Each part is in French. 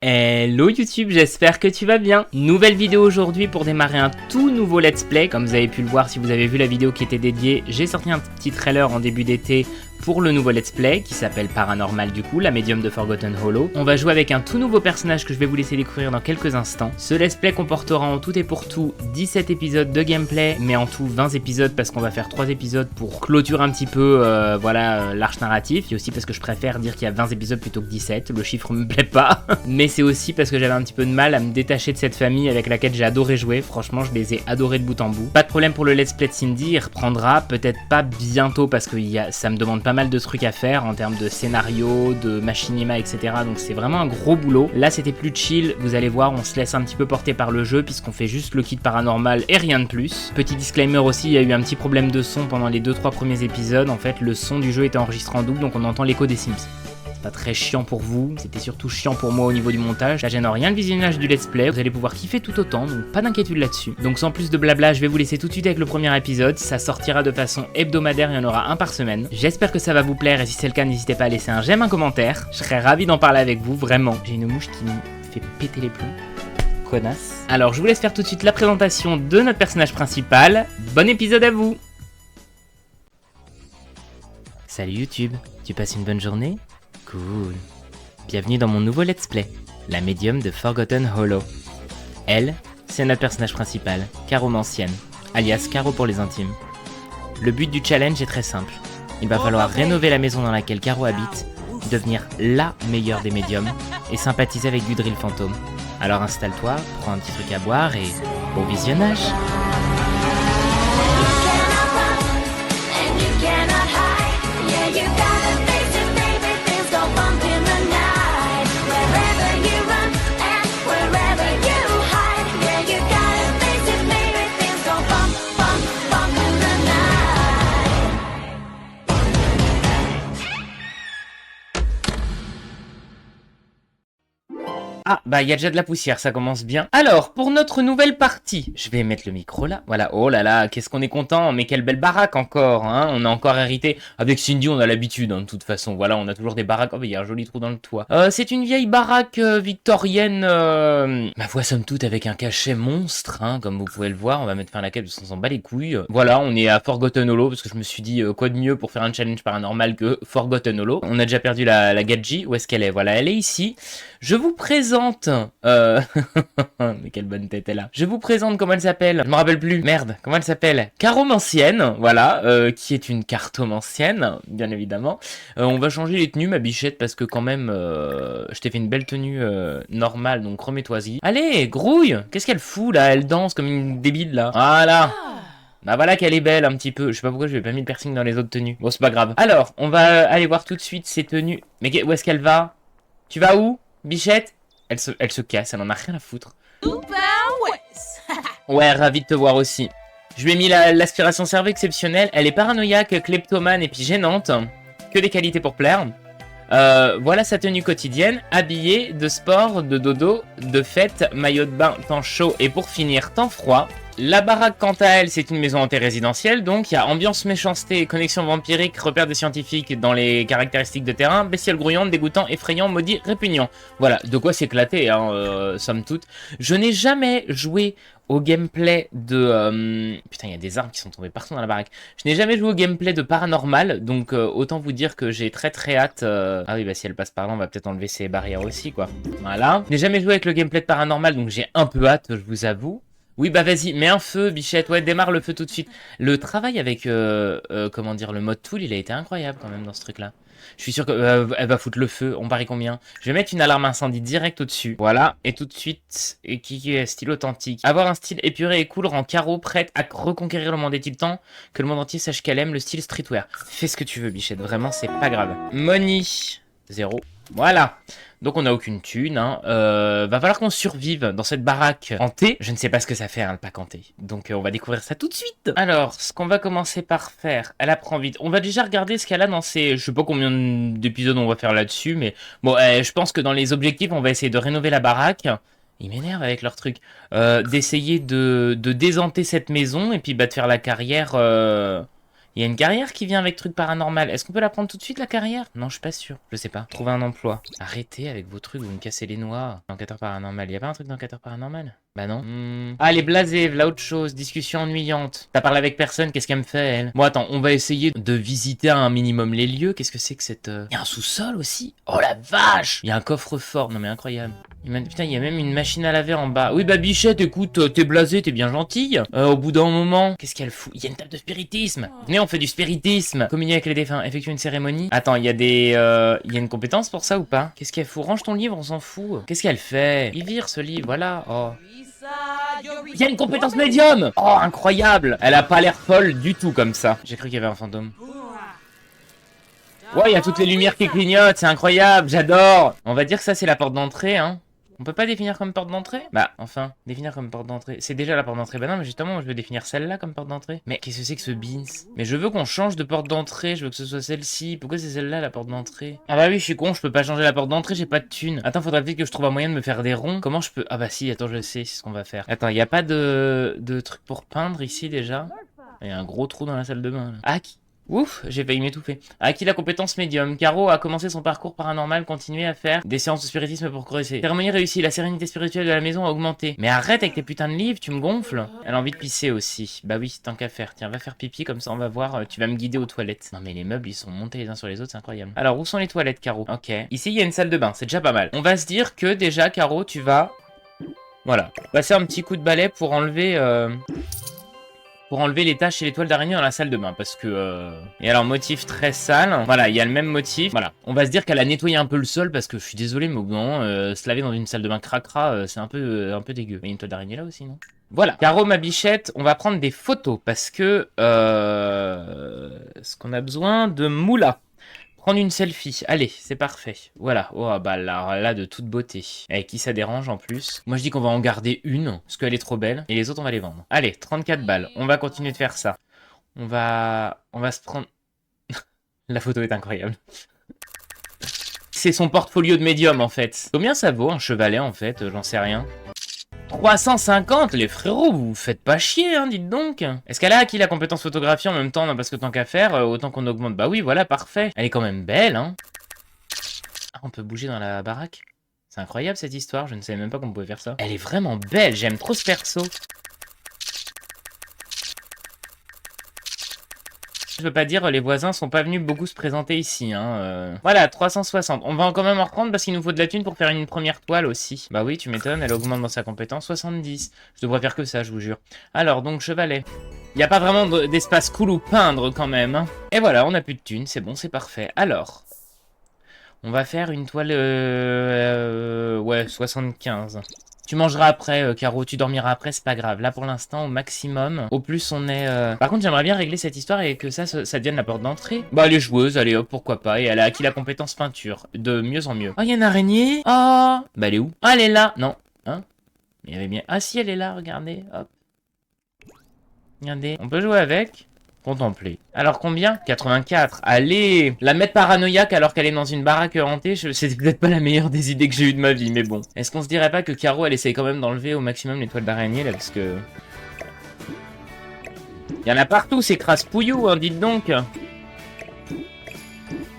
Hello YouTube, j'espère que tu vas bien. Nouvelle vidéo aujourd'hui pour démarrer un tout nouveau let's play. Comme vous avez pu le voir si vous avez vu la vidéo qui était dédiée, j'ai sorti un petit trailer en début d'été pour le nouveau let's play qui s'appelle Paranormal du coup, la médium de Forgotten Hollow. On va jouer avec un tout nouveau personnage que je vais vous laisser découvrir dans quelques instants. Ce let's play comportera en tout et pour tout 17 épisodes de gameplay, mais en tout 20 épisodes parce qu'on va faire 3 épisodes pour clôturer un petit peu l'arche narratif, et aussi parce que je préfère dire qu'il y a 20 épisodes plutôt que 17, le chiffre me plaît pas, mais c'est aussi parce que j'avais un petit peu de mal à me détacher de cette famille avec laquelle j'ai adoré jouer. Franchement, je les ai adorés de bout en bout. Pas de problème pour le let's play de Cindy, il reprendra, peut-être pas bientôt parce que ça me demande pas mal de trucs à faire en termes de scénario, de machinima, etc. Donc c'est vraiment un gros boulot. Là c'était plus chill, vous allez voir, on se laisse un petit peu porter par le jeu puisqu'on fait juste le kit paranormal et rien de plus. Petit disclaimer aussi, il y a eu un petit problème de son pendant les 2-3 premiers épisodes. En fait, le son du jeu était enregistré en double, donc on entend l'écho des Sims. Pas très chiant pour vous, c'était surtout chiant pour moi au niveau du montage. Ça gêne rien le visionnage du let's play, vous allez pouvoir kiffer tout autant, donc pas d'inquiétude là-dessus. Donc sans plus de blabla, je vais vous laisser tout de suite avec le premier épisode. Ça sortira de façon hebdomadaire, il y en aura un par semaine. J'espère que ça va vous plaire et si c'est le cas, n'hésitez pas à laisser un j'aime, un commentaire. Je serais ravi d'en parler avec vous, vraiment. J'ai une mouche qui me fait péter les plombs. Connasse. Alors je vous laisse faire tout de suite la présentation de notre personnage principal. Bon épisode à vous. Salut YouTube, tu passes une bonne journée? Cool. Bienvenue dans mon nouveau let's play, la médium de Forgotten Hollow. Elle, c'est notre personnage principal, Caromancienne, alias Caro pour les intimes. Le but du challenge est très simple. Il va falloir rénover la maison dans laquelle Caro habite, devenir LA meilleure des médiums et sympathiser avec du drill fantôme. Alors installe-toi, prends un petit truc à boire et bon visionnage. Ah, bah il y a déjà de la poussière, ça commence bien. Alors, pour notre nouvelle partie, je vais mettre le micro là, voilà, oh là là, qu'est-ce qu'on est content, mais quelle belle baraque encore, hein, on a encore hérité, avec Cindy on a l'habitude, hein, de toute façon, voilà, on a toujours des baraques, oh mais il y a un joli trou dans le toit. C'est une vieille baraque victorienne, ma foi somme toute avec un cachet monstre, hein, comme vous pouvez le voir, on va mettre fin à laquelle parce qu'on s'en bat les couilles. Voilà, on est à Forgotten Hollow, parce que je me suis dit, quoi de mieux pour faire un challenge paranormal que Forgotten Hollow. On a déjà perdu la Gadji, où est-ce qu'elle est? Voilà, elle est ici. Je vous présente, mais quelle bonne tête elle a. Je vous présente comment elle s'appelle. Je me rappelle plus. Merde, comment elle s'appelle? Caromancienne, voilà, qui est une cartomancienne, bien évidemment. On va changer les tenues, ma bichette, parce que quand même, je t'ai fait une belle tenue normale, donc remets-toi-y. Allez, grouille. Qu'est-ce qu'elle fout là? Elle danse comme une débile là. Voilà. Bah voilà qu'elle est belle un petit peu. Je sais pas pourquoi je vais pas mis le piercing dans les autres tenues. Bon, c'est pas grave. Alors, on va aller voir tout de suite ses tenues. Mais où est-ce qu'elle va? Tu vas où? Bichette, elle se casse, elle en a rien à foutre. Ouais, ravi de te voir aussi. Je lui ai mis l'aspiration cerveau exceptionnelle. Elle est paranoïaque, kleptomane et puis gênante. Que des qualités pour plaire. Voilà sa tenue quotidienne. Habillée, de sport, de dodo, de fête, maillot de bain, temps chaud et pour finir, temps froid. La baraque, quant à elle, c'est une maison hantée résidentielle, donc il y a ambiance méchanceté, connexion vampirique, repère des scientifiques dans les caractéristiques de terrain, bestiole grouillante, dégoûtant, effrayant, maudit, répugnant. Voilà, de quoi s'éclater, hein, somme toute. Je n'ai jamais joué au gameplay de... Putain, il y a des armes qui sont tombées partout dans la baraque. Je n'ai jamais joué au gameplay de Paranormal, donc autant vous dire que j'ai très hâte... Ah oui, bah si elle passe par là, on va peut-être enlever ses barrières aussi, quoi. Voilà. Je n'ai jamais joué avec le gameplay de Paranormal, donc j'ai un peu hâte, je vous avoue. Oui, bah vas-y, mets un feu, bichette, ouais, démarre le feu tout de suite. Le travail avec, comment dire, le mode tool, il a été incroyable quand même dans ce truc-là. Je suis sûr qu'elle va foutre le feu, on parie combien? Je vais mettre une alarme incendie direct au-dessus. Voilà, et tout de suite, et qui est style authentique. Avoir un style épuré et cool rend Caro prête à reconquérir le monde. Est-il temps que le monde entier sache qu'elle aime le style streetwear? Fais ce que tu veux, bichette, vraiment, c'est pas grave. Money, 0. Voilà. Donc on n'a aucune thune, hein. Va falloir qu'on survive dans cette baraque hantée. Je ne sais pas ce que ça fait un pack hanté. Donc on va découvrir ça tout de suite. Alors, ce qu'on va commencer par faire, elle apprend vite. On va déjà regarder ce qu'elle a dans ses... Je sais pas combien d'épisodes on va faire là-dessus, mais bon, je pense que dans les objectifs, on va essayer de rénover la baraque. Ils m'énervent avec leur truc. D'essayer de désanter cette maison et puis bah, de faire la carrière... Il y a une carrière qui vient avec truc paranormal. Est-ce qu'on peut la prendre tout de suite, la carrière? Non, je suis pas sûr. Je sais pas. Trouver un emploi. Arrêtez avec vos trucs, vous me cassez les noix. Enquêteur paranormal. Il y a pas un truc d'enquêteur paranormal? Bah non. Ah, elle est blasée, v'là autre chose. Discussion ennuyante. T'as parlé avec personne, qu'est-ce qu'elle me fait, elle? Bon, attends, on va essayer de visiter un minimum les lieux. Qu'est-ce que c'est que cette... Il y a un sous-sol aussi? Oh la vache! Il y a un coffre-fort. Non mais incroyable. Putain, il y a même une machine à laver en bas. Oui, bah Bichette, écoute, t'es blasée, t'es bien gentille. Au bout d'un moment... Qu'est-ce qu'elle fout? Il y a une table de spiritisme. Venez, on fait du spiritisme. Communier avec les défunts, effectuer une cérémonie. Attends, il y a des... Il y a une compétence pour ça ou pas? Qu'est-ce qu'elle fout? Range ton livre, on s'en fout. Qu'est-ce qu'elle fait? Il vire ce livre, voilà. Oh. Il y a une compétence médium! Oh, incroyable! Elle a pas l'air folle du tout comme ça. J'ai cru qu'il y avait un fantôme. Ouais, il y a toutes les lumières qui clignotent, c'est incroyable, j'adore! On va dire que ça, c'est la porte d'entrée, hein. On peut pas définir comme porte d'entrée? Bah, enfin, définir comme porte d'entrée. C'est déjà la porte d'entrée. Bah non, mais justement, je veux définir celle-là comme porte d'entrée. Mais qu'est-ce que c'est que ce beans? Mais je veux qu'on change de porte d'entrée, je veux que ce soit celle-ci. Pourquoi c'est celle-là, la porte d'entrée? Ah bah oui, je suis con, je peux pas changer la porte d'entrée, j'ai pas de thune. Attends, faudrait peut-être que je trouve un moyen de me faire des ronds. Comment je peux... Ah bah si, attends, je sais, c'est ce qu'on va faire. Attends, y a pas de truc pour peindre ici, déjà? Il y a un gros trou dans la salle de bain, là. Ah, ouf, j'ai failli m'étouffer. A acquis la compétence médium. Caro a commencé son parcours paranormal, continué à faire des séances de spiritisme pour progresser. Cérémonie réussie, la sérénité spirituelle de la maison a augmenté. Mais arrête avec tes putains de livres, tu me gonfles. Elle a envie de pisser aussi. Bah oui, tant qu'à faire. Tiens, va faire pipi, comme ça on va voir, tu vas me guider aux toilettes. Non mais les meubles, ils sont montés les uns sur les autres, c'est incroyable. Alors, où sont les toilettes, Caro? Ok. Ici, il y a une salle de bain, c'est déjà pas mal. On va se dire que déjà, Caro, tu vas... Voilà. Passer un petit coup de balai pour enlever les taches et les toiles d'araignée dans la salle de bain, parce que... Et alors, motif très sale. Voilà, il y a le même motif. Voilà. On va se dire qu'elle a nettoyé un peu le sol, parce que je suis désolé, mais au bout d'un moment, se laver dans une salle de bain cracra, c'est un peu dégueu. Il y a une toile d'araignée là aussi, non? Voilà. Caro, ma bichette, on va prendre des photos, parce que... ce qu'on a besoin de moula. Prendre une selfie. Allez, c'est parfait. Voilà. Oh, bah là, de toute beauté. Avec qui ça dérange en plus? Moi, je dis qu'on va en garder une, parce qu'elle est trop belle. Et les autres, on va les vendre. Allez, 34 balles. On va continuer de faire ça. On va se prendre... La photo est incroyable. C'est son portfolio de médium, en fait. Combien ça vaut, un chevalet, en fait? J'en sais rien. 350, les frérots, vous faites pas chier, hein, dites donc. Est-ce qu'elle a acquis la compétence photographie en même temps? Non, parce que tant qu'à faire, autant qu'on augmente. Bah oui, voilà, parfait. Elle est quand même belle, hein. Ah, on peut bouger dans la baraque? C'est incroyable cette histoire, je ne savais même pas qu'on pouvait faire ça. Elle est vraiment belle, j'aime trop ce perso. Je peux pas dire, les voisins sont pas venus beaucoup se présenter ici, hein. Voilà, 360. On va quand même en reprendre parce qu'il nous faut de la thune pour faire une première toile aussi. Bah oui, tu m'étonnes, elle augmente dans sa compétence. 70. Je devrais faire que ça, je vous jure. Alors, donc, chevalet. Il n'y a pas vraiment d'espace cool où peindre quand même, hein. Et voilà, on a plus de thune, c'est bon, c'est parfait. Alors, on va faire une toile... ouais, 75. Tu mangeras après, Caro, tu dormiras après, c'est pas grave. Là, pour l'instant, au maximum. Au plus, on est... Par contre, j'aimerais bien régler cette histoire et que ça devienne la porte d'entrée. Bah, elle est joueuse, allez hop, pourquoi pas. Et elle a acquis la compétence peinture. De mieux en mieux. Oh, il y a une araignée. Oh. Bah, elle est où? Ah, elle est là. Non. Hein? Il y avait bien... Ah, si, elle est là, regardez. Hop. Regardez. On peut jouer avec. Contempler. Alors combien? 84. Allez! La mettre paranoïaque alors qu'elle est dans une baraque hantée, c'est peut-être pas la meilleure des idées que j'ai eues de ma vie, mais bon. Est-ce qu'on se dirait pas que Caro, elle essaye quand même d'enlever au maximum les toiles d'araignée, là, parce que... Il y en a partout, ces crasse-pouillous, hein, dites donc.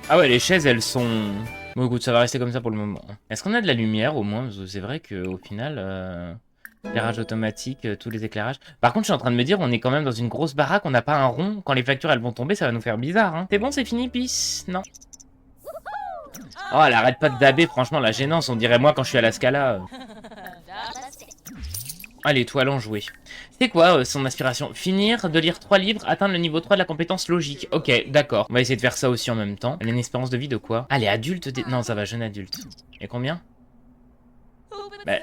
Ah ouais, les chaises, elles sont... Bon, écoute, ça va rester comme ça pour le moment. Est-ce qu'on a de la lumière, au moins? Parce que c'est vrai qu'au final... Éclairage automatique, tous les éclairages. Par contre, je suis en train de me dire, on est quand même dans une grosse baraque, on n'a pas un rond. Quand les factures, elles vont tomber, ça va nous faire bizarre, hein. C'est bon, c'est fini, peace? Non. Oh, elle arrête pas de daber, franchement, la gênance, on dirait moi quand je suis à la Scala. Allez, toile en jouer. C'est quoi son aspiration? Finir de lire 3 livres, atteindre le niveau 3 de la compétence logique. Ok, d'accord. On va essayer de faire ça aussi en même temps. Elle a une espérance de vie de quoi? Ah, elle est adulte. Non, ça va, jeune adulte. Et combien? Bah,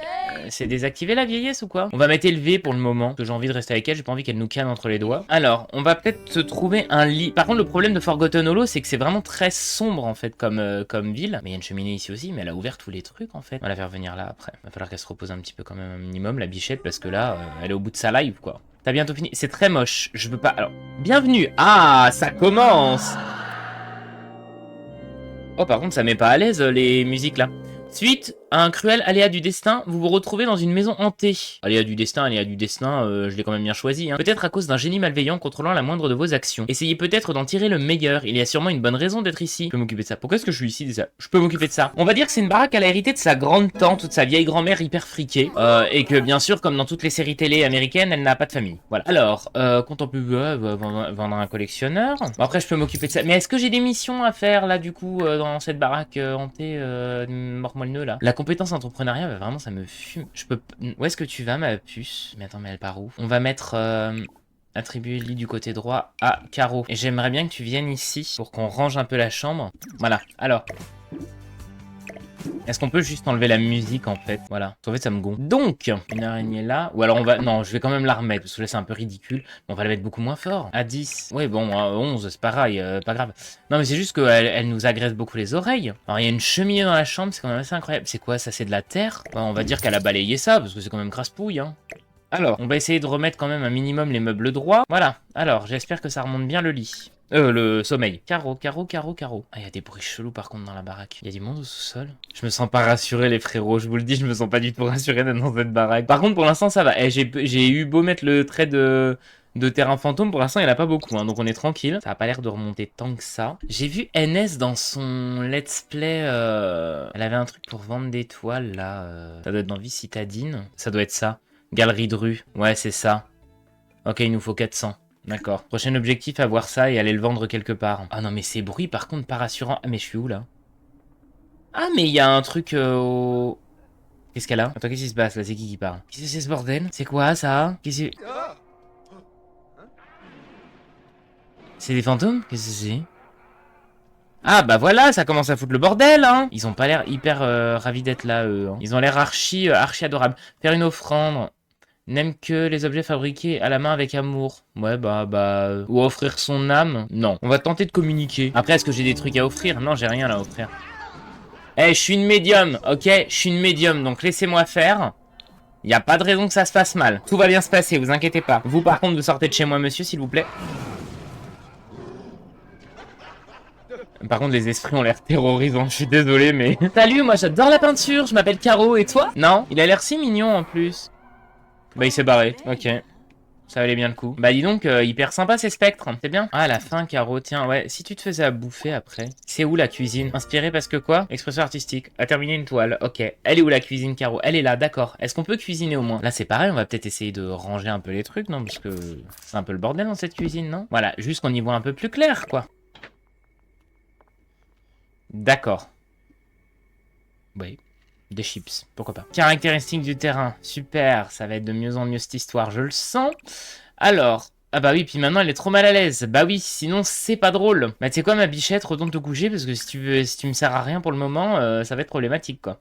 c'est désactiver la vieillesse ou quoi? On va mettre élevé pour le moment, parce que j'ai envie de rester avec elle, j'ai pas envie qu'elle nous canne entre les doigts. Alors, on va peut-être se trouver un lit. Par contre, le problème de Forgotten Hollow, c'est que c'est vraiment très sombre, en fait, comme ville. Mais il y a une cheminée ici aussi, mais elle a ouvert tous les trucs, en fait. On va la faire venir là, après. Va falloir qu'elle se repose un petit peu quand même, un minimum, la bichette, parce que là, elle est au bout de sa live, quoi. T'as bientôt fini? C'est très moche, je peux pas... Alors, bienvenue! Ah, ça commence! Oh, par contre, ça met pas à l'aise, les musiques, là. Suite un cruel aléa du destin, vous vous retrouvez dans une maison hantée. Aléa du destin, je l'ai quand même bien choisi. Hein. Peut-être à cause d'un génie malveillant contrôlant la moindre de vos actions. Essayez peut-être d'en tirer le meilleur. Il y a sûrement une bonne raison d'être ici. Je peux m'occuper de ça. Pourquoi est-ce que je suis ici déjà? Je peux m'occuper de ça. On va dire que c'est une baraque qu'elle a hérité de sa grande tante ou de sa vieille grand-mère hyper friquée. Et que bien sûr, comme dans toutes les séries télé américaines, elle n'a pas de famille. Voilà. Alors, contempler, vendre un collectionneur. Bon, après, je peux m'occuper de ça. Mais est-ce que j'ai des missions à faire là du coup dans cette baraque hantée mort-moelle-nœud là? La compétence entrepreneuriat, bah, vraiment ça me fume. Je peux... Où est-ce que tu vas ma puce? Mais attends, mais elle part où? On va mettre attribuer lit du côté droit à Caro. Et j'aimerais bien que tu viennes ici pour qu'on range un peu la chambre. Voilà, alors... Est-ce qu'on peut juste enlever la musique en fait? Voilà, en fait ça me gonfle. Donc, une araignée là. Ou alors on va... Non, je vais quand même la remettre parce que là c'est un peu ridicule. On va la mettre beaucoup moins fort. À 10. Ouais bon, à 11 c'est pareil, pas grave. Non mais c'est juste qu'elle nous agresse beaucoup les oreilles. Alors il y a une cheminée dans la chambre, c'est quand même assez incroyable. C'est quoi ça? C'est de la terre? Enfin, on va dire qu'elle a balayé ça parce que c'est quand même crasse-pouille hein. Alors, on va essayer de remettre quand même un minimum les meubles droits. Voilà, alors j'espère que ça remonte bien le lit. Le sommeil. Carreau, carreau, carreau, carreau. Ah, il y a des bruits chelous par contre dans la baraque. Il y a du monde au sous-sol. Je me sens pas rassuré les frérots, je vous le dis, je me sens pas du tout rassuré d'être dans cette baraque. Par contre pour l'instant ça va. J'ai eu beau mettre le trait de terrain fantôme, pour l'instant il n'y en a pas beaucoup, hein, donc on est tranquille. Ça a pas l'air de remonter tant que ça. J'ai vu NS dans son let's play, elle avait un truc pour vendre des toiles là. Ça doit être dans Vie Citadine. Ça doit être ça. Galerie de rue. Ouais c'est ça. Ok, il nous faut 400. D'accord. Prochain objectif, avoir ça et aller le vendre quelque part. Ah non, mais ces bruits, par contre, pas rassurants. Ah, mais je suis où, là? Ah, mais il y a un truc au... Qu'est-ce qu'elle a? Attends, qu'est-ce qui se passe, là? C'est qui parle? Qu'est-ce que c'est, ce bordel? C'est quoi, ça? Qu'est-ce que... C'est des fantômes? Qu'est-ce que c'est? Ah, bah voilà, ça commence à foutre le bordel, hein. Ils ont pas l'air hyper ravis d'être là, eux. Hein. Ils ont l'air archi adorables. Faire une offrande... N'aime que les objets fabriqués à la main avec amour. Ouais, ou offrir son âme. Non. On va tenter de communiquer. Après, est-ce que j'ai des trucs à offrir? Non, j'ai rien à offrir. Eh, je suis une médium, ok? Je suis une médium, donc laissez-moi faire. Y a pas de raison que ça se passe mal. Tout va bien se passer, vous inquiétez pas. Vous, par contre, vous sortez de chez moi, monsieur, s'il vous plaît. Par contre, les esprits ont l'air terrorisants, je suis désolé, mais... Salut, moi j'adore la peinture, je m'appelle Caro, et toi? Non, il a l'air si mignon, en plus. Bah il s'est barré, ok. Ça valait bien le coup. Bah dis donc, hyper sympa ces spectres, c'est bien. Ah la fin Caro, tiens, ouais, si tu te faisais à bouffer après. C'est où la cuisine? Inspiré parce que quoi? Expression artistique, à terminer une toile, ok. Elle est où la cuisine Caro? Elle est là, d'accord. Est-ce qu'on peut cuisiner au moins? Là c'est pareil, on va peut-être essayer de ranger un peu les trucs, non? Parce que c'est un peu le bordel dans cette cuisine, non? Voilà, juste qu'on y voit un peu plus clair, quoi. D'accord. Oui. Des chips, pourquoi pas. Caractéristiques du terrain, super, ça va être de mieux en mieux cette histoire, je le sens. Alors, ah bah oui, puis maintenant elle est trop mal à l'aise. Bah oui, sinon c'est pas drôle. Bah tu sais quoi ma bichette, retourne te coucher parce que si tu me sers à rien pour le moment, ça va être problématique quoi.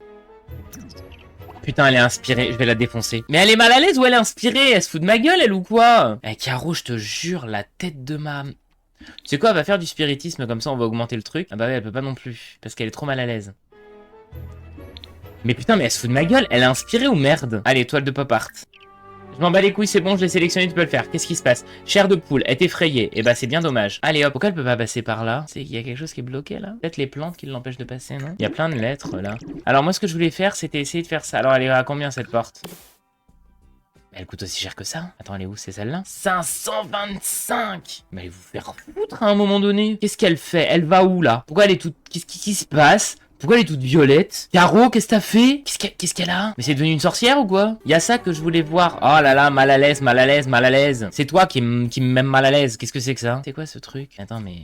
Putain, elle est inspirée, je vais la défoncer. Mais elle est mal à l'aise ou elle est inspirée? Elle se fout de ma gueule elle ou quoi? Eh Caro, je te jure, la tête de ma... Tu sais quoi, elle va faire du spiritisme comme ça on va augmenter le truc. Ah bah oui, elle peut pas non plus, parce qu'elle est trop mal à l'aise. Mais putain, mais elle se fout de ma gueule, elle est inspirée ou merde? Allez, toile de pop art. Je m'en bats les couilles, c'est bon, je l'ai sélectionné, tu peux le faire. Qu'est-ce qui se passe? Chair de poule, est effrayée. Eh bah, c'est bien dommage. Allez hop, pourquoi elle peut pas passer par là? C'est qu'il y a quelque chose qui est bloqué là? Peut-être les plantes qui l'empêchent de passer, non? Il y a plein de lettres là. Alors, moi, ce que je voulais faire, c'était essayer de faire ça. Alors, elle est à combien cette porte? Elle coûte aussi cher que ça? Attends, elle est où? C'est celle-là? 525! Mais allez vous faire foutre à un moment donné. Qu'est-ce qu'elle fait? Elle va où là? Pourquoi elle est toute... Qu'est-ce qui se passe? Pourquoi elle est toute violette? Caro, qu'est-ce que t'as fait? Qu'est-ce qu'elle a? Mais c'est devenu une sorcière ou quoi? Y a ça que je voulais voir. Oh là là, mal à l'aise, mal à l'aise, mal à l'aise. C'est toi qui me met mal à l'aise. Qu'est-ce que c'est que ça? C'est quoi ce truc? Attends, mais...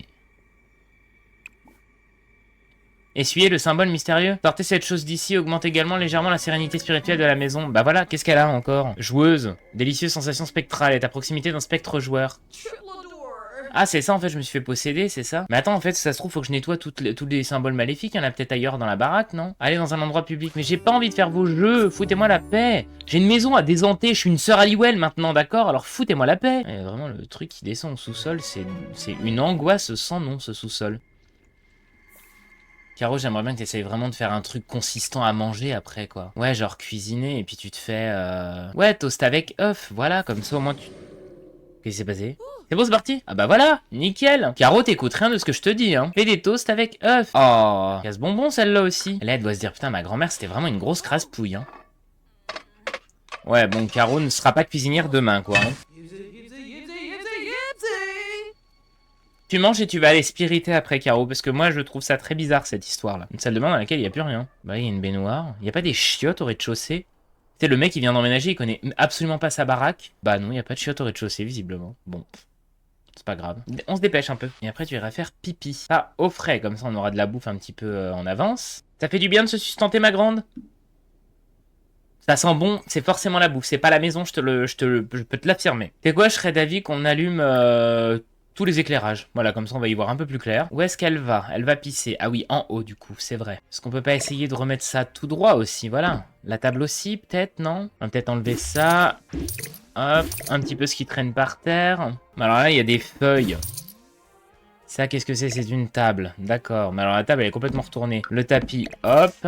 Essuyez le symbole mystérieux. Sortez cette chose d'ici, augmente également légèrement la sérénité spirituelle de la maison. Bah voilà, qu'est-ce qu'elle a encore? Joueuse. Délicieuse sensation spectrale. Est à proximité d'un spectre joueur. Ah, c'est ça, en fait, je me suis fait posséder, c'est ça? Mais attends, en fait, ça se trouve, faut que je nettoie tous les symboles maléfiques. Il y en a peut-être ailleurs dans la baraque, non? Allez dans un endroit public. Mais j'ai pas envie de faire vos jeux. Foutez-moi la paix. J'ai une maison à désanter. Je suis une sœur Halliwell maintenant, d'accord? Alors foutez-moi la paix. Et vraiment, le truc qui descend au sous-sol, c'est une angoisse sans nom, ce sous-sol. Caro, j'aimerais bien que tu essayes vraiment de faire un truc consistant à manger après, quoi. Ouais, genre cuisiner, et puis tu te fais... Ouais, toast avec œuf, voilà, comme ça au moins tu... Qu'est-ce qui s'est passé? C'est bon, c'est parti? Ah bah voilà, nickel. Caro, t'écoutes rien de ce que je te dis, hein. Fais des toasts avec œufs. Oh, casse bonbon celle-là aussi. Là, elle doit se dire, putain, ma grand-mère, c'était vraiment une grosse crasse-pouille, hein. Ouais, bon, Caro ne sera pas cuisinière demain, quoi. Hein. Tu manges et tu vas aller spiriter après, Caro, parce que moi, je trouve ça très bizarre, cette histoire-là. Une salle de bain dans laquelle il n'y a plus rien. Bah, il y a une baignoire. Il n'y a pas des chiottes au rez-de-chaussée? Tu sais, le mec, il vient d'emménager, il connaît absolument pas sa baraque. Bah non, il n'y a pas de chiottes au rez-de-chaussée, visiblement. Bon, c'est pas grave. On se dépêche un peu. Et après, tu iras faire pipi. Pas au frais, comme ça, on aura de la bouffe un petit peu en avance. Ça fait du bien de se sustenter, ma grande? Ça sent bon, c'est forcément la bouffe, c'est pas la maison, je peux te l'affirmer. C'est quoi, je serais d'avis qu'on allume tous les éclairages. Voilà, comme ça on va y voir un peu plus clair. Où est-ce qu'elle va? Elle va pisser. Ah oui, en haut du coup, c'est vrai. Est-ce qu'on peut pas essayer de remettre ça tout droit aussi? Voilà. La table aussi, peut-être, non? On va peut-être enlever ça. Hop, un petit peu ce qui traîne par terre. Alors là, il y a des feuilles. Ça, qu'est-ce que c'est? C'est une table. D'accord, mais alors la table, elle est complètement retournée. Le tapis, hop.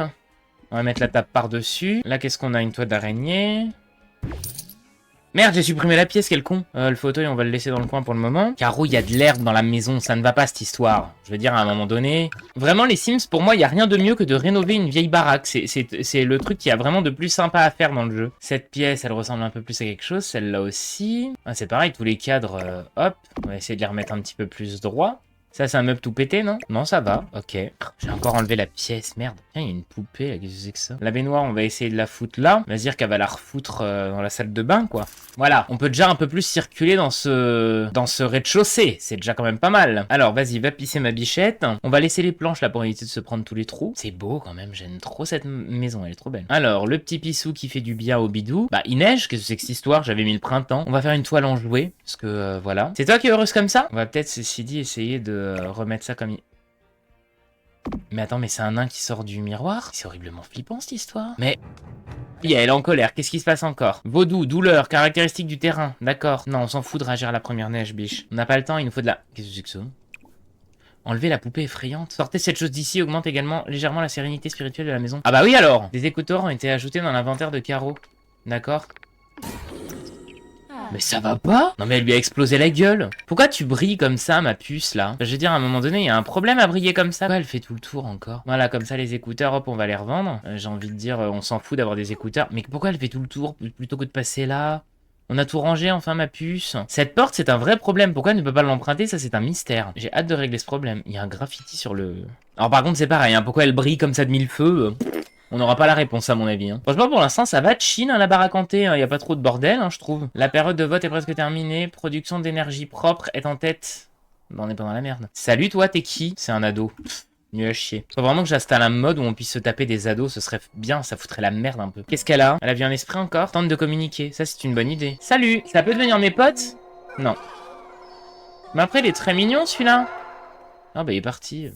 On va mettre la table par-dessus. Là, qu'est-ce qu'on a? Une toile d'araignée. Merde, j'ai supprimé la pièce, quel con. Le fauteuil, on va le laisser dans le coin pour le moment. Caro, il y a de l'herbe dans la maison, ça ne va pas cette histoire. Je veux dire, à un moment donné... Vraiment, les Sims, pour moi, il n'y a rien de mieux que de rénover une vieille baraque. C'est le truc qui a vraiment de plus sympa à faire dans le jeu. Cette pièce, elle ressemble un peu plus à quelque chose. Celle-là aussi. Ah, c'est pareil, tous les cadres, hop. On va essayer de les remettre un petit peu plus droit. Ça, c'est un meuble tout pété, non? Non, ça va, ok. J'ai encore enlevé la pièce, merde. Tiens, il y a une poupée, là, qu'est-ce que c'est que ça? La baignoire, on va essayer de la foutre là. On va se dire qu'elle va la refoutre dans la salle de bain, quoi. Voilà, on peut déjà un peu plus circuler dans ce rez-de-chaussée. C'est déjà quand même pas mal. Alors, vas-y, va pisser ma bichette. On va laisser les planches, là, pour éviter de se prendre tous les trous. C'est beau, quand même, j'aime trop cette maison, elle est trop belle. Alors, le petit pissou qui fait du bien au bidou. Bah, il neige, qu'est-ce que c'est que cette histoire? J'avais mis le printemps. On va faire une toile en jouet, parce que, voilà. C'est toi qui es heureuse comme ça? On va peut-être, ceci dit, essayer de remettre ça comme... Mais attends, mais c'est un nain qui sort du miroir? C'est horriblement flippant cette histoire. Mais... elle est en colère, qu'est-ce qui se passe encore? Vaudou, douleur, caractéristique du terrain. D'accord. Non, on s'en fout de réagir à la première neige, biche. On n'a pas le temps, il nous faut de la... Qu'est-ce que c'est que ça? Enlever la poupée effrayante. Sortez cette chose d'ici, augmente également légèrement la sérénité spirituelle de la maison. Ah bah oui alors! Des écouteurs ont été ajoutés dans l'inventaire de Caro. D'accord. Mais ça va pas? Non mais elle lui a explosé la gueule. Pourquoi tu brilles comme ça, ma puce, là? Je veux dire, à un moment donné, il y a un problème à briller comme ça. Pourquoi elle fait tout le tour encore? Voilà, comme ça, les écouteurs, hop, on va les revendre. J'ai envie de dire, on s'en fout d'avoir des écouteurs. Mais pourquoi elle fait tout le tour plutôt que de passer là? On a tout rangé, enfin, ma puce. Cette porte, c'est un vrai problème. Pourquoi elle ne peut pas l'emprunter? Ça, c'est un mystère. J'ai hâte de régler ce problème. Il y a un graffiti sur le... Alors, par contre, c'est pareil, hein. Pourquoi elle brille comme ça de mille feux? On n'aura pas la réponse à mon avis. Hein. Franchement, pour l'instant, ça va chill, hein, la baraque hantée. Il n'y a pas trop de bordel, hein, je trouve. La période de vote est presque terminée. Production d'énergie propre est en tête. Bon, on est pas dans la merde. Salut, toi, t'es qui? C'est un ado. Nul à chier. Faut vraiment que j'installe un mode où on puisse se taper des ados. Ce serait bien, ça foutrait la merde un peu. Qu'est-ce qu'elle a? Elle a vu un esprit encore? Tente de communiquer. Ça, c'est une bonne idée. Salut! Ça peut devenir mes potes? Non. Mais après, il est très mignon, celui-là. Ah, bah, il est parti.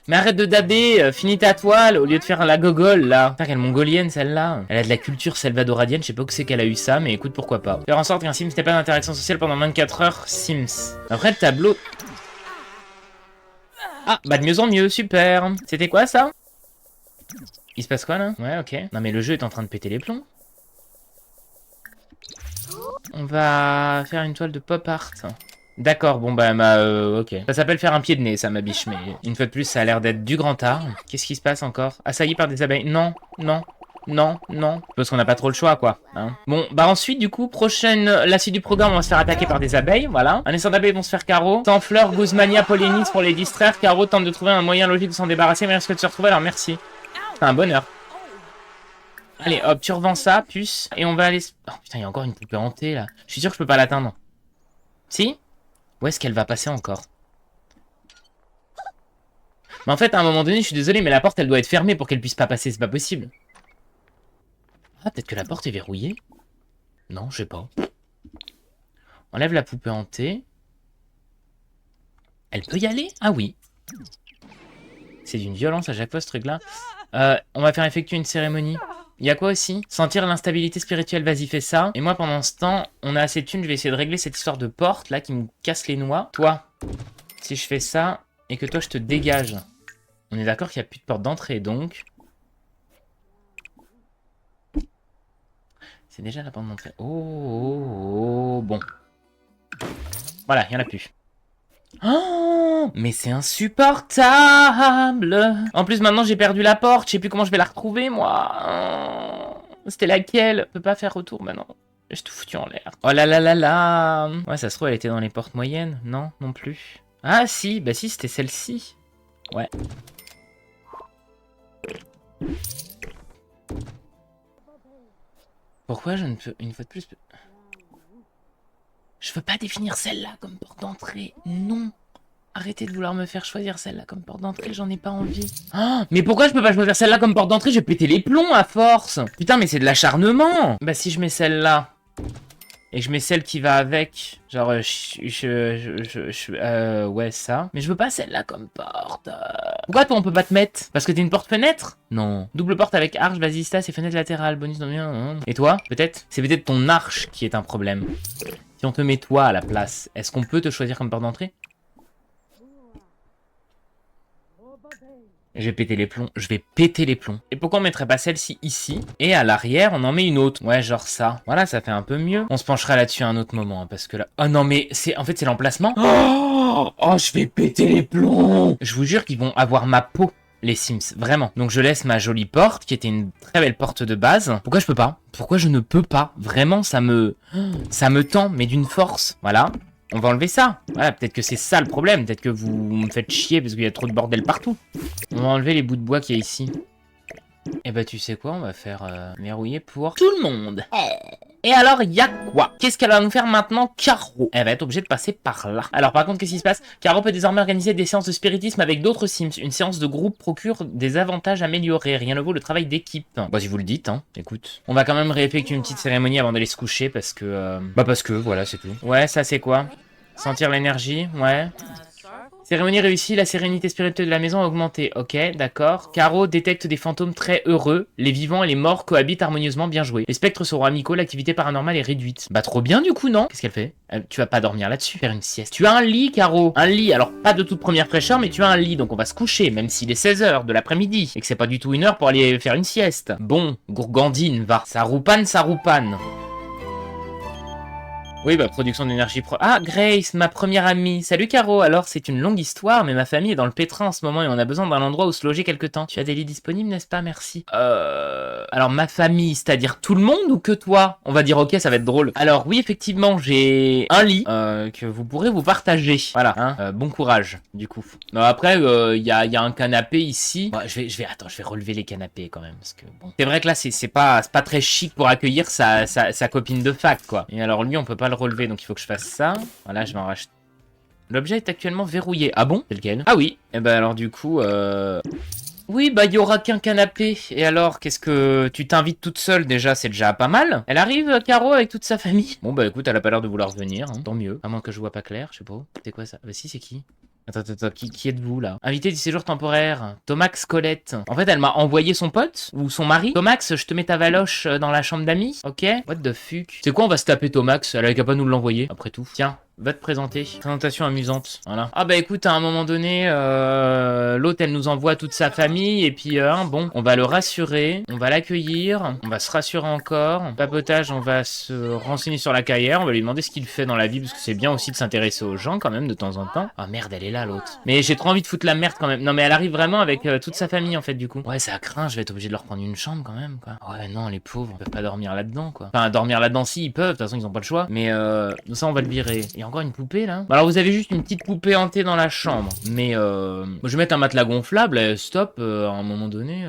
Mais arrête de daber, finis ta toile au lieu de faire la gogole là. Putain, quelle mongolienne celle-là. Elle a de la culture salvadoradienne, je sais pas où c'est qu'elle a eu ça, mais écoute, pourquoi pas. Faire en sorte qu'un Sims n'ait pas d'interaction sociale pendant 24 heures, Sims. Après le tableau... Ah, bah de mieux en mieux, super. C'était quoi ça? Il se passe quoi là? Ouais, ok. Non mais le jeu est en train de péter les plombs. On va faire une toile de pop art. D'accord, bon bah, ok. Ça s'appelle faire un pied de nez, ça, ma biche, mais une fois de plus, ça a l'air d'être du grand art. Qu'est-ce qui se passe encore? Assailli par des abeilles? Non, non, non, non. Parce qu'on n'a pas trop le choix, quoi. Hein. Bon, bah ensuite, du coup, la suite du programme, on va se faire attaquer par des abeilles, voilà. Un instant d'abeilles vont se faire carreau. Sans fleurs, Guzmania pollinise pour les distraire. Caro tente de trouver un moyen logique de s'en débarrasser, mais risque de se retrouver, alors merci. C'est un bonheur. Allez, hop, tu revends ça, puce. Et on va aller... Oh putain, il y a encore une poupée hantée, là. Je suis sûr que je peux pas l'atteindre. Si? Où est-ce qu'elle va passer encore? Mais en fait, à un moment donné, je suis désolé, mais la porte, elle doit être fermée pour qu'elle puisse pas passer. C'est pas possible. Ah, peut-être que la porte est verrouillée? Non, je sais pas. Enlève la poupée hantée. Elle peut y aller? Ah oui. C'est d'une violence à chaque fois, ce truc-là. On va faire effectuer une cérémonie. Il y a quoi aussi? Sentir l'instabilité spirituelle, vas-y, fais ça. Et moi, pendant ce temps, on a assez de thunes, je vais essayer de régler cette histoire de porte, là, qui me casse les noix. Toi, si je fais ça, et que toi, je te dégage. On est d'accord qu'il n'y a plus de porte d'entrée, donc... C'est déjà la porte d'entrée. Oh, bon. Voilà, il y en a plus. Oh, mais c'est insupportable. En plus, maintenant, j'ai perdu la porte. Je sais plus comment je vais la retrouver, moi. C'était laquelle? Je peux pas faire retour maintenant. J'ai tout foutu en l'air. Oh là là là là. Ouais, ça se trouve, elle était dans les portes moyennes. Non, non plus. Ah si, bah si, c'était celle-ci. Ouais. Pourquoi je ne peux... Une fois de plus... Je veux pas définir celle-là comme porte d'entrée. Non. Arrêtez de vouloir me faire choisir celle-là comme porte d'entrée, j'en ai pas envie. Oh, mais pourquoi je peux pas choisir celle-là comme porte d'entrée? Je vais péter les plombs à force. Putain, mais c'est de l'acharnement. Bah si je mets celle-là... Et je mets celle qui va avec. Genre, ouais, ça. Mais je veux pas celle-là comme porte. Pourquoi toi, on peut pas te mettre? Parce que t'es une porte-fenêtre? Non. Double porte avec arche, vasistas et fenêtre latérale. Bonus dans bien. Et toi? Peut-être? C'est peut-être ton arche qui est un problème. Si on te met toi à la place, est-ce qu'on peut te choisir comme porte d'entrée? Je vais péter les plombs, je vais péter les plombs. Et pourquoi on mettrait pas celle-ci ici? Et à l'arrière, on en met une autre. Ouais, genre ça. Voilà, ça fait un peu mieux. On se penchera là-dessus à un autre moment, hein, parce que là... Oh non, mais c'est... En fait, c'est l'emplacement. Oh, je vais péter les plombs. Je vous jure qu'ils vont avoir ma peau, les Sims. Vraiment. Donc, je laisse ma jolie porte, qui était une très belle porte de base. Pourquoi je peux pas? Pourquoi je ne peux pas? Vraiment, ça me tend, mais d'une force. Voilà. On va enlever ça. Voilà, peut-être que c'est ça le problème. Peut-être que vous me faites chier parce qu'il y a trop de bordel partout. On va enlever les bouts de bois qu'il y a ici. Et bah tu sais quoi, on va faire verrouiller pour tout le monde. Et alors, il y a quoi? Qu'est-ce qu'elle va nous faire maintenant, Caro? Elle va être obligée de passer par là. Alors par contre, qu'est-ce qui se passe? Caro peut désormais organiser des séances de spiritisme avec d'autres Sims. Une séance de groupe procure des avantages améliorés. Rien ne vaut le travail d'équipe. Bah si vous le dites, hein. Écoute. On va quand même réeffectuer une petite cérémonie avant d'aller se coucher parce que... Bah parce que, voilà, c'est tout. Ouais, ça c'est quoi? Sentir l'énergie, ouais. Cérémonie réussie, la sérénité spirituelle de la maison a augmenté. Ok, d'accord. Caro détecte des fantômes très heureux. Les vivants et les morts cohabitent harmonieusement, bien joué. Les spectres seront amicaux, l'activité paranormale est réduite. Bah trop bien du coup, non? Qu'est-ce qu'elle fait? Tu vas pas dormir là-dessus, faire une sieste. Tu as un lit, Caro. Un lit, alors pas de toute première fraîcheur, mais tu as un lit, donc on va se coucher, même s'il est 16 h de l'après-midi, et que c'est pas du tout une heure pour aller faire une sieste. Bon, gourgandine, va. Ça roupane, ça roupane. Oui, bah, production d'énergie pro... Ah, Grace, ma première amie. Salut, Caro. Alors, c'est une longue histoire, mais ma famille est dans le pétrin en ce moment et on a besoin d'un endroit où se loger quelque temps. Tu as des lits disponibles, n'est-ce pas? Merci. Alors, ma famille, c'est-à-dire tout le monde ou que toi? On va dire, ok, ça va être drôle. Alors, oui, effectivement, j'ai un lit que vous pourrez vous partager. Voilà, hein. Bon courage, du coup. Non, après, il y a un canapé ici. Bon, attends, je vais relever les canapés quand même, parce que bon. C'est vrai que là, c'est pas très chic pour accueillir sa copine de fac, quoi. Et alors, lui, on peut pas le relever, donc il faut que je fasse ça. Voilà, je vais en racheter. L'objet est actuellement verrouillé. Ah bon? C'est lequel? Ah oui. Et ben alors du coup, oui, bah il y aura qu'un canapé. Et alors, qu'est-ce que... Tu t'invites toute seule déjà, c'est déjà pas mal. Elle arrive, Caro, avec toute sa famille? Bon bah écoute, elle a pas l'air de vouloir venir, hein. Tant mieux. À moins que je vois pas clair, je sais pas. C'est quoi ça? Bah si, c'est qui? Attends, qui êtes-vous là? Invité du séjour temporaire, Tomax Colette. En fait, elle m'a envoyé son pote ou son mari. Tomax, je te mets ta valoche dans la chambre d'amis, ok? What the fuck? C'est quoi, on va se taper Tomax? Elle avait qu'à pas nous l'envoyer, après tout. Tiens, va te présenter. Présentation amusante, voilà. Ah bah écoute, à un moment donné, l'autre, elle nous envoie toute sa famille, et puis, bon, on va le rassurer, on va l'accueillir, on va se rassurer encore. Papotage, on va se renseigner sur la carrière, on va lui demander ce qu'il fait dans la vie, parce que c'est bien aussi de s'intéresser aux gens, quand même, de temps en temps. Ah merde, elle est là, l'autre. Mais j'ai trop envie de foutre la merde, quand même. Non, mais elle arrive vraiment avec toute sa famille, en fait, du coup. Ouais, ça craint, je vais être obligé de leur prendre une chambre, quand même, quoi. Ouais, non, les pauvres, ils peuvent pas dormir là-dedans, quoi. Enfin, dormir là-dedans, si, ils peuvent, de toute façon, ils ont pas le choix. Mais, ça, on va le virer. Il y a encore une poupée, là? Alors, vous avez juste une petite poupée hantée dans la chambre. Mais, je vais mettre un matelas gonflable, stop, à un moment donné.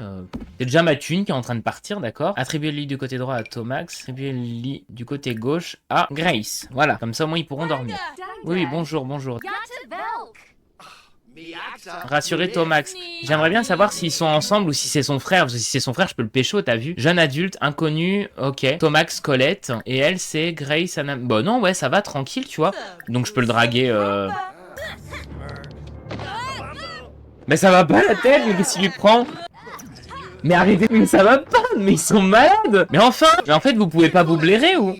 C'est déjà ma thune qui est en train de partir, d'accord? Attribuer le lit du côté droit à Tomax. Attribuer le lit du côté gauche à Grace. Voilà, comme ça, au moins, ils pourront dormir. Oui, bonjour. Rassurer Tomax. J'aimerais bien savoir s'ils sont ensemble ou si c'est son frère. Parce que si c'est son frère, je peux le pécho, t'as vu? Jeune adulte, inconnu, ok. Tomax Colette. Et elle, c'est Grace Anna... Bon, non, ouais, ça va, tranquille, tu vois. Donc je peux le draguer, Mais ça va pas la tête, mais qu'est-ce qu'il lui prend? Mais arrêtez, mais ça va pas, mais ils sont malades. Mais enfin, mais en fait, vous pouvez pas vous blairer ou...